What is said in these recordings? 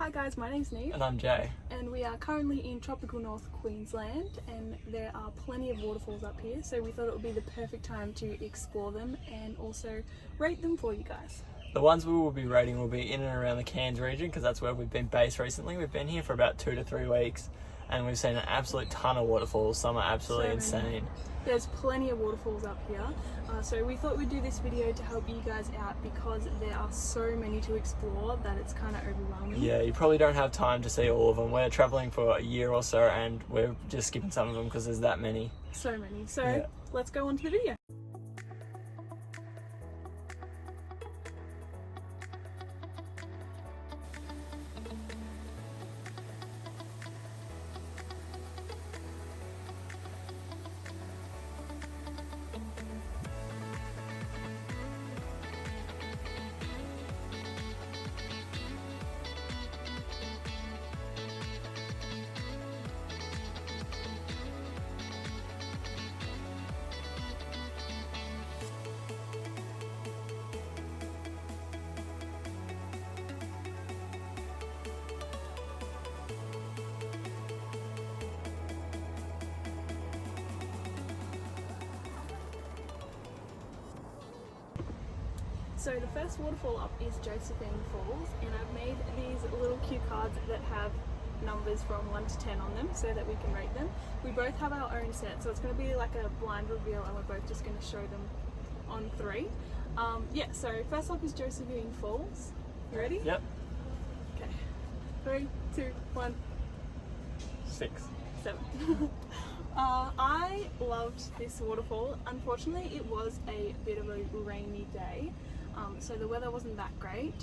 Hi guys, my name's Neve. And I'm Jay. And we are currently in tropical North Queensland, and there are plenty of waterfalls up here, so we thought it would be the perfect time to explore them and also rate them for you guys. The ones we will be rating will be in and around the Cairns region because that's where we've been based recently. We've been here for about 2 to 3 weeks and we've seen an absolute ton of waterfalls. Some are absolutely insane. There's plenty of waterfalls up here, so we thought we'd do this video to help you guys out because there are so many to explore that it's kind of overwhelming. Yeah, you probably don't have time to see all of them. We're travelling for a year or so and we're just skipping some of them because there's that many. So many. So let's go on to the video. So the first waterfall up is Josephine Falls, and I've made these little cue cards that have numbers from 1 to 10 on them so that we can rate them. We both have our own set, so it's going to be like a blind reveal and we're both just going to show them on 3. So first up is Josephine Falls. You ready? Yep. Okay. 3, 2, 1. 6. 7. I loved this waterfall. Unfortunately, it was a bit of a rainy day. So the weather wasn't that great.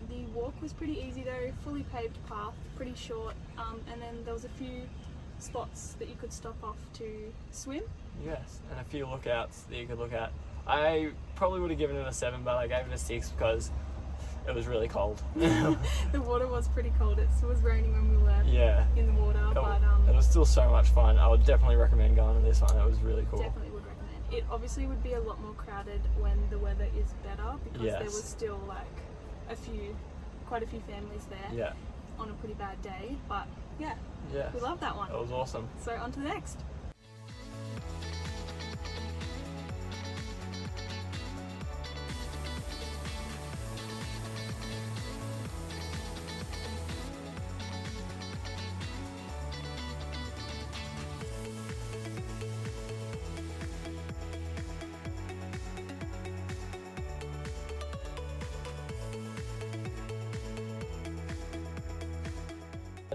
The walk was pretty easy though, fully paved path, pretty short, and then there was a few spots that you could stop off to swim. Yes, and a few lookouts that you could look at. I probably would have given it a 7, but I gave it a 6 because it was really cold. The water was pretty cold. It was raining when we were in the water, but it was still so much fun. I would definitely recommend going to this one. It was really cool. Definitely would recommend. It obviously would be a lot more crowded when the weather is better because there was still like quite a few families there on a pretty bad day, but we love that one. It was awesome. So on to the next.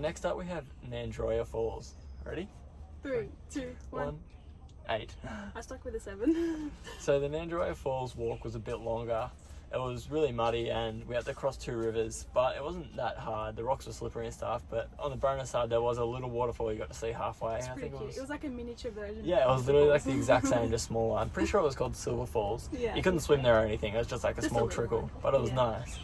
Next up we have Nandroia Falls. Ready? 3, 2, 1. 8. I stuck with a 7. So the Nandroia Falls walk was a bit longer. It was really muddy and we had to cross 2 rivers, but it wasn't that hard. The rocks were slippery and stuff, but on the bonus side there was a little waterfall you got to see halfway. It's pretty cute. It was like a miniature version. Yeah, it was literally like the exact same, just smaller. I'm pretty sure it was called Zilli Falls. Yeah. You couldn't swim there or anything. It was just like a small trickle, but it was nice.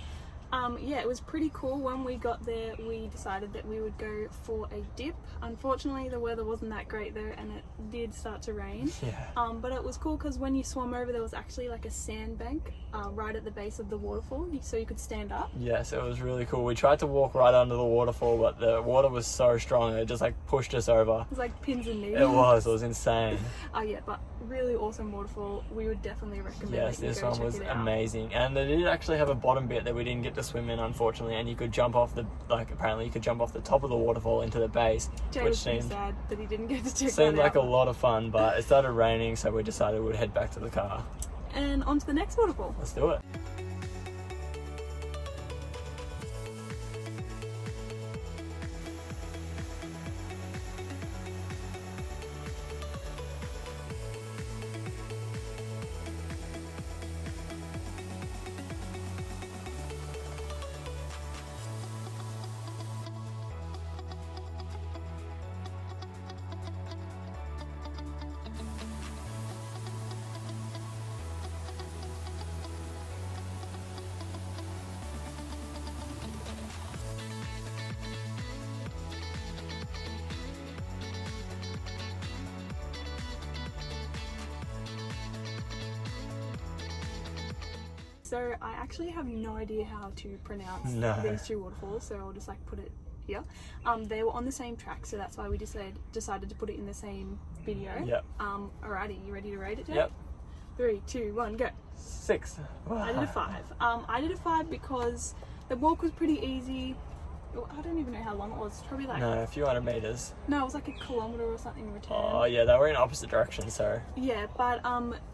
It was pretty cool. When we got there, we decided that we would go for a dip. Unfortunately, the weather wasn't that great though, and it did start to rain. But it was cool because when you swam over, there was actually like a sandbank right at the base of the waterfall, so you could stand up. Yes, it was really cool. We tried to walk right under the waterfall, but the water was so strong, it just like pushed us over. It was like pins and needles. It was insane. But really awesome waterfall. We would definitely recommend. Yes, this one was amazing, and they did actually have a bottom bit that we didn't get to swim in, unfortunately, and you could jump off apparently you could jump off the top of the waterfall into the base. Jay was pretty sad that he didn't get to check that out. Seemed like a lot of fun, but it started raining, so we decided we'd head back to the car. And on to the next waterfall. Let's do it. So I actually have no idea how to pronounce these two waterfalls, so I'll just like put it here. They were on the same track, so that's why we decided to put it in the same video. Yep. Alrighty, you ready to rate it, Jay? Yep. 3, 2, 1, go. 6. I did a 5. I did a 5 because the walk was pretty easy. I don't even know how long it was. Probably like... No, a few hundred meters. No, it was like a kilometre or something in return. Oh yeah, they were in opposite directions, so... Yeah, but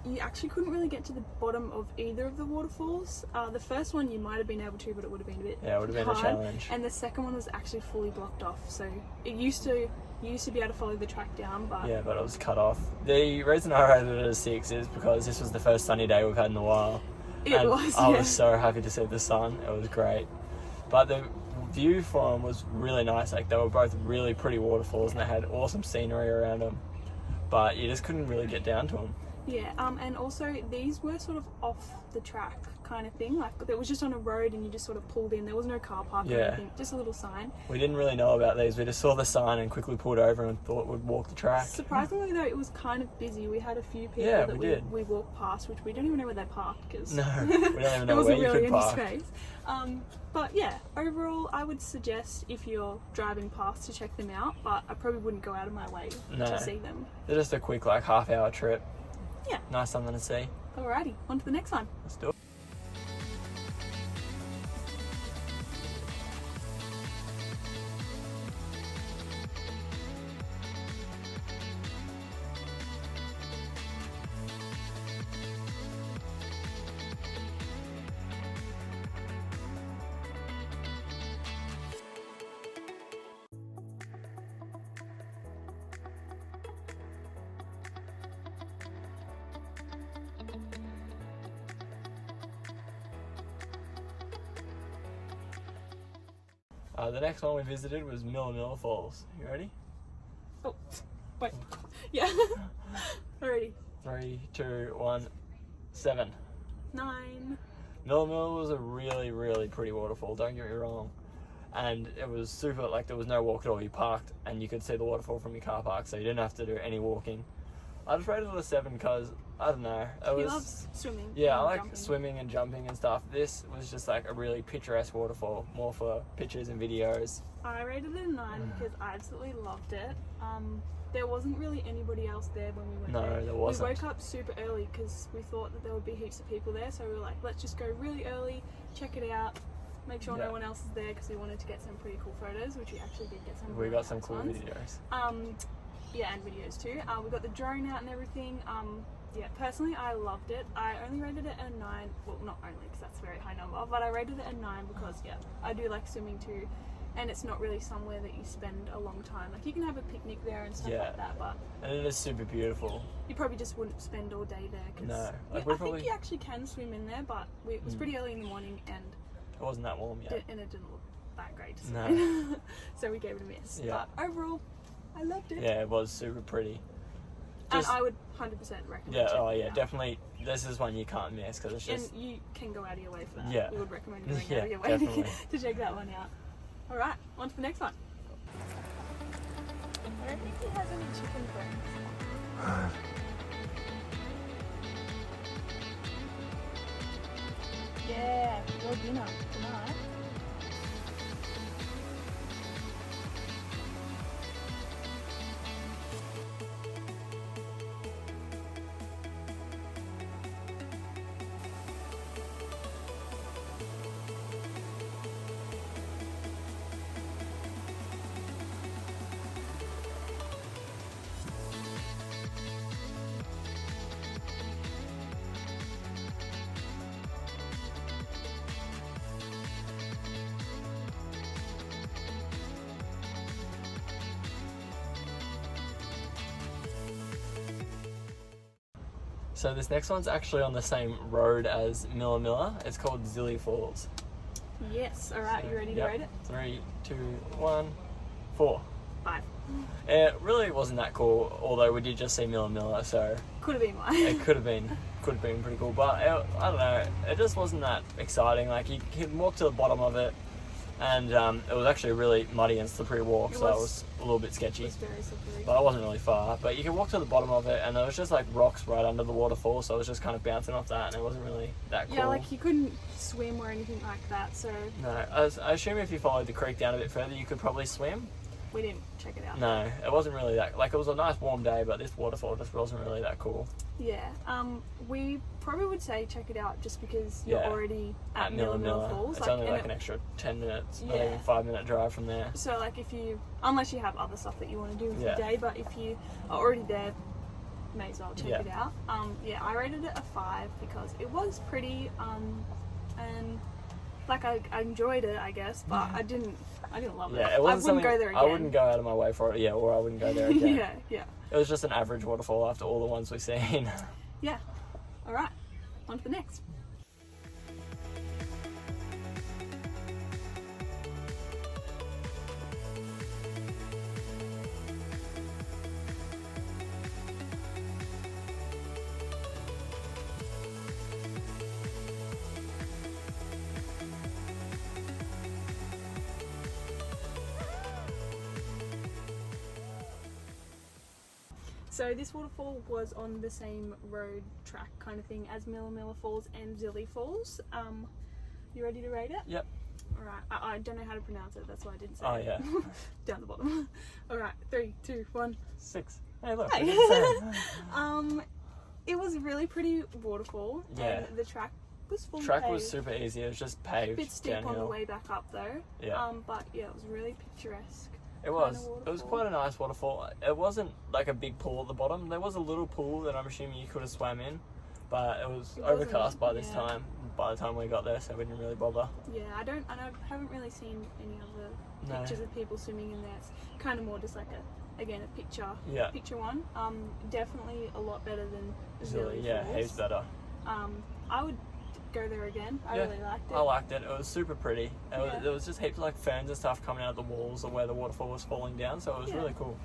you actually couldn't really get to the bottom of either of the waterfalls. The first one you might have been able to, but it would have been a bit Yeah, it would have been hard. a challenge. And the second one was actually fully blocked off, so it used to be able to follow the track down, but... Yeah, but it was cut off. The reason I rated it as 6 is because this was the first sunny day we've had in a while. It was, I was so happy to see the sun. It was great. But the view from them was really nice. Like, they were both really pretty waterfalls and they had awesome scenery around them. But you just couldn't really get down to them. Yeah, and also these were sort of off the track kind of thing. Like, it was just on a road and you just sort of pulled in. There was no car park or anything, just a little sign. We didn't really know about these. We just saw the sign and quickly pulled over and thought we'd walk the track. Surprisingly though, it was kind of busy. We had a few people that we walked past, which we don't even know where they parked because no, we don't even know there where wasn't you really could any park. space. But yeah, overall, I would suggest if you're driving past to check them out, but I probably wouldn't go out of my way to see them. They're just a quick like half-hour trip. Yeah. Nice something to see. Alrighty, on to the next one. Let's do it. The next one we visited was Millimill Falls. You ready? Oh, wait. Yeah. Alrighty. 3, 2, 1, 7. 9. Millimill was a really, really pretty waterfall, don't get me wrong. And it was super, like, there was no walk at all. You parked and you could see the waterfall from your car park, so you didn't have to do any walking. I just rated it a 7 because, I don't know. He loves swimming. Yeah, I like jumping. swimming and jumping and stuff. This was just like a really picturesque waterfall, more for pictures and videos. I rated it a 9 because I absolutely loved it. There wasn't really anybody else there when we went there. No, there wasn't. We woke up super early because we thought that there would be heaps of people there, so we were like, let's just go really early, check it out, make sure no one else is there because we wanted to get some pretty cool photos, which we actually did get some. We got some cool ones. videos. Yeah, and videos too. We got the drone out and everything. Yeah, personally I loved it. I only rated it a 9. Well, not only because that's a very high number, but I rated it a 9 because I do like swimming too, and it's not really somewhere that you spend a long time. Like, you can have a picnic there and stuff like that, but and it is super beautiful. You probably just wouldn't spend all day there. Cause no, like I think you actually can swim in there, but it was pretty early in the morning and it wasn't that warm yet, and it didn't look that great to swim in. So we gave it a miss. Yeah. But overall, I loved it. Yeah, it was super pretty. And I would 100% recommend it. Yeah, definitely. This is one you can't miss because it's just... And you can go out of your way for that. Yeah. We would recommend you going out of your way to check that one out. Alright, on to the next one. I don't think he has any chicken friends. Yeah, your dinner tonight. So this next one's actually on the same road as Millimill. It's called Zilli Falls. Yes, alright, you ready to rate it? 3, 2, 1, 4. 5. It really wasn't that cool, although we did just see Millimill, so... Could have been mine. It could have been pretty cool, but I don't know, it just wasn't that exciting. Like, you can walk to the bottom of it, And it was actually a really muddy and slippery walk, so it was a little bit sketchy. It was very slippery. But it wasn't really far. But you could walk to the bottom of it, and there was just like rocks right under the waterfall, so it was just kind of bouncing off that, and it wasn't really that cool. Yeah, like you couldn't swim or anything like that, so... No, I assume if you followed the creek down a bit further, you could probably swim. We didn't check it out. No, it wasn't really that... Like, it was a nice warm day, but this waterfall just wasn't really that cool. Yeah, we probably would say check it out just because you're already at Millimill Falls. It's like, only like an extra 10 minutes, not Yeah. even 5-minute drive from there. So like if you, unless you have other stuff that you want to do with your Yeah. day, but if you are already there, may as well check Yeah. it out. Yeah, I rated it a 5 because it was pretty, and like I enjoyed it, I guess, but I didn't love it. Yeah, it wasn't I wouldn't go there again. I wouldn't go out of my way for it, or I wouldn't go there again. yeah. It was just an average waterfall after all the ones we've seen. Yeah. All right. On to the next. So this waterfall was on the same road track kind of thing as Millimill Falls and Zilli Falls. You ready to rate it? Yep. Alright, I don't know how to pronounce it, that's why I didn't say Oh, it. yeah. Down the bottom. Alright, 3, 2, 1. 6. Hey, look. Hey. we did the same. It was a really pretty waterfall. Yeah. And the track was fully Track paved. was super easy. It was just paved. A bit steep downhill. on the way back up though. Yeah. But yeah, it was really picturesque. It was. Kind of It was waterfall. quite a nice waterfall. It wasn't like a big pool at the bottom. There was a little pool that I'm assuming you could have swam in, but it was overcast by this time. By the time we got there, so we didn't really bother. Yeah, I haven't really seen any other No. pictures of people swimming in there. It's kind of more just like a picture. Yeah. Picture one. Definitely a lot better than Zilli, Zilli yeah, Falls. heaps better. I would go there again. I really liked it. I liked it. It was super pretty. There was just heaps of like ferns and stuff coming out of the walls of where the waterfall was falling down, so it was really cool.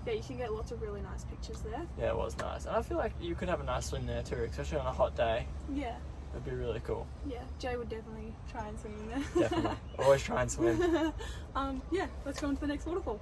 Yeah, you can get lots of really nice pictures there. Yeah, it was nice. And I feel like you could have a nice swim there too, especially on a hot day. Yeah. It'd be really cool. Yeah, Jay would definitely try and swim in there. Definitely. Always try and swim. Yeah, let's go on to the next waterfall.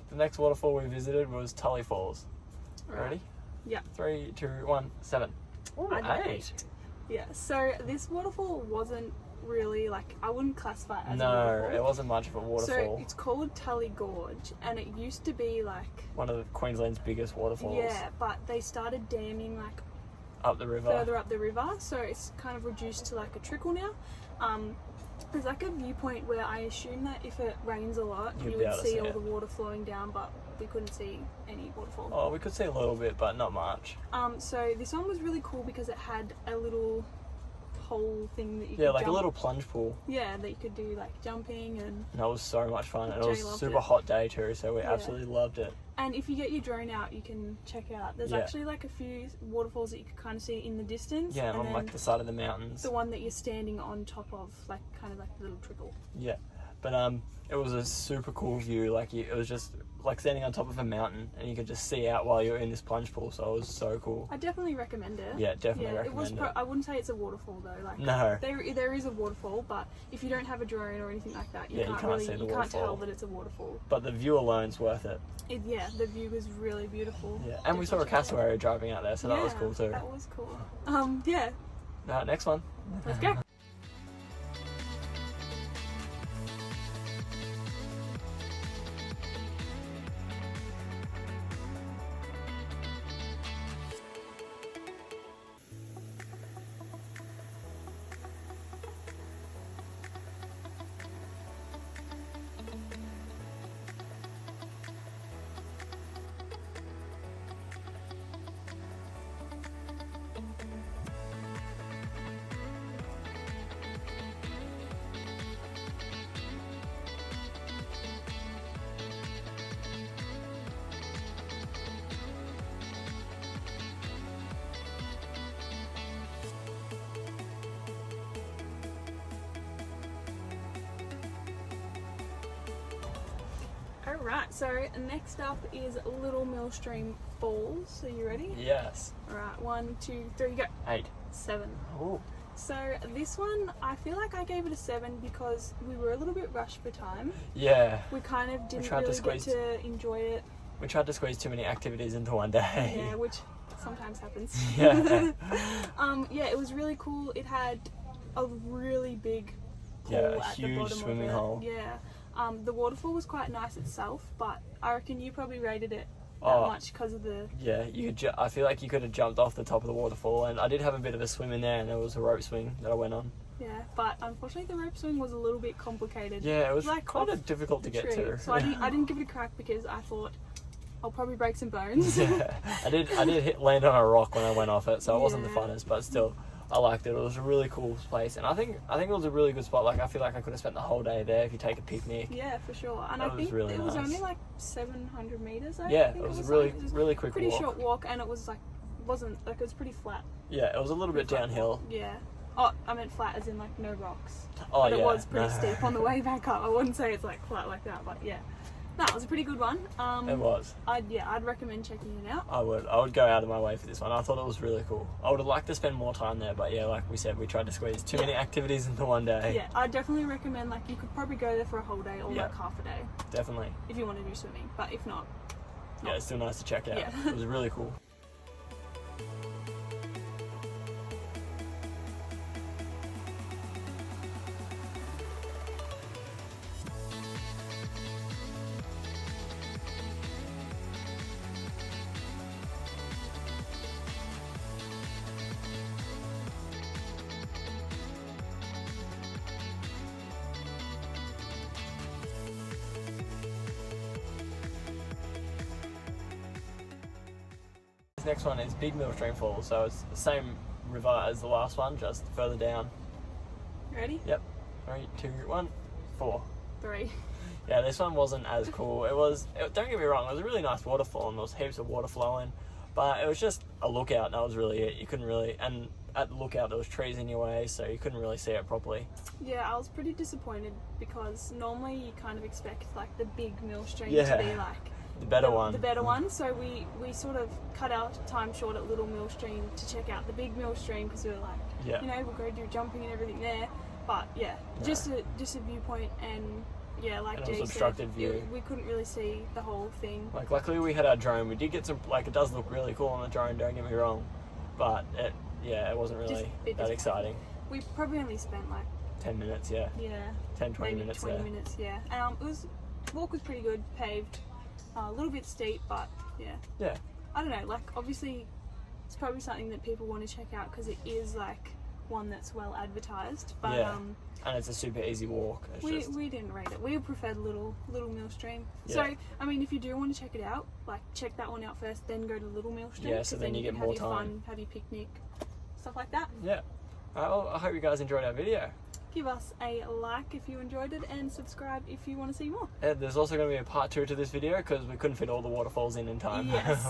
The next waterfall we visited was Tully Falls. Right. Ready? Yeah. 3, 2, 1, 7. Ooh, I got 8. Yeah, so this waterfall wasn't really like, I wouldn't classify it as a No, waterfall. it wasn't much of a waterfall. So it's called Tully Gorge, and it used to be like One of Queensland's biggest waterfalls. yeah, but they started damming like Up the river. further up the river, so it's kind of reduced to like a trickle now. There's like a viewpoint where I assume that if it rains a lot, You'd you be would able to see see all it. the water flowing down, but we couldn't see any waterfall. Oh, we could see a little bit, but not much. So this one was really cool because it had a little hole thing that you Yeah, could like jump. a little plunge pool. Yeah, that you could do like jumping and And that was so much fun. And it Jay was a loved super it. hot day too, so we Yeah. absolutely loved it. and if you get your drone out, you can check out. There's Yeah. actually like a few waterfalls that you can kind of see in the distance. Yeah, and on then like the side of the mountains. the one that you're standing on top of, like kind of like a little trickle. Yeah, but it was a super cool view. Like it was just like standing on top of a mountain, and you could just see out while you're in this plunge pool. So it was so cool. I definitely recommend it. Yeah, definitely It was. recommend it. I wouldn't say it's a waterfall though. Like No. there is a waterfall, but if you don't have a drone or anything like that, you Yeah, you can't can't really see the you can't tell waterfall. that it's a waterfall. But the view alone's worth it. Yeah, the view was really beautiful. Yeah, and we saw a Definitely check it out. cassowary driving out there, so that was cool too. That was cool. Yeah, Next one. let's go. Alright, so next up is Little Millstream Falls. Are you ready? Yes. Alright, 1, 2, 3, go. 8. 7. Oh. So this one, I feel like I gave it a 7 because we were a little bit rushed for time. Yeah. We kind of didn't tried to really get squeeze- to enjoy it. We tried to squeeze too many activities into one day. Yeah, which sometimes happens. Yeah. Yeah, it was really cool. It had a really big pool Yeah, a at the huge bottom swimming of it. hole. Yeah. The waterfall was quite nice itself, but I reckon you probably rated it that Oh. much because of the... Yeah, you could I feel like you could have jumped off the top of the waterfall, and I did have a bit of a swim in there, and there was a rope swing that I went on. Yeah, but unfortunately the rope swing was a little bit complicated. Yeah, it was Like kind off of difficult to the get tree. to. So I didn't give it a crack because I thought I'll probably break some bones. Yeah, I did land on a rock when I went off it, so it wasn't the Yeah. funnest, but still, I liked it. It was a really cool place, and I think it was a really good spot. Like, I feel like I could have spent the whole day there if you take a picnic. Yeah, for sure. And That I was think really it was nice. only like 700 meters. Yeah, think it was a like. It was really quick pretty walk. short walk, and it was like it was pretty flat. Yeah, it was a little bit Flat downhill. walk. Yeah. Oh, I meant flat as in like no rocks. Oh But yeah, it was pretty no. steep on the way back up. I wouldn't say it's like flat like that, but yeah. That was a pretty good one. It was. I'd recommend checking it out. I would go out of my way for this one. I thought it was really cool. I would have liked to spend more time there, but yeah, like we said, we tried to squeeze too many activities into one day. Yeah, I definitely recommend like you could probably go there for a whole day or Yeah. like half a day Definitely. if you want to do swimming. But if not, Yeah, it's still nice to check out. Yeah. It was really cool. This next one is Big Millstream Falls, so it's the same river as the last one, just further down. ready? Yep. 3, 2, 1, 4. 3. Yeah, this one wasn't as cool. Don't get me wrong, it was a really nice waterfall and there was heaps of water flowing, but it was just a lookout and that was really it. You couldn't really, and at the lookout there was trees in your way, so you couldn't really see it properly. Yeah, I was pretty disappointed because normally you kind of expect like the big Millstream Yeah. to be like The better one. The better one. So we sort of cut our time short at Little Millstream to check out the big Millstream because we were like, Yeah. you know, we'll go do jumping and everything there. But yeah, No. just a viewpoint, and yeah, like And it was Jay obstructed said, view. we couldn't really see the whole thing. Like, luckily we had our drone. We did get some, like, it does look really cool on the drone, don't get me wrong, but it wasn't Just really a bit that exciting. We probably only spent like 10 minutes, yeah. 10, 20 maybe minutes 20 there. minutes, yeah. Walk was pretty good, paved, a little bit steep, but yeah. Yeah. I don't know, like obviously it's probably something that people want to check out because it is like one that's well advertised, but Yeah. And it's a super easy walk. It's just, we didn't rate it. We preferred Little Millstream. Yeah. So I mean, if you do want to check it out, like check that one out first, then go to Little Millstream. Yeah, so 'cause then you get can more have your time. fun, have your picnic, stuff like that. yeah. Alright, well, I hope you guys enjoyed our video. Give us a like if you enjoyed it, and subscribe if you want to see more. There's also going to be a part 2 to this video because we couldn't fit all the waterfalls in time. Yes.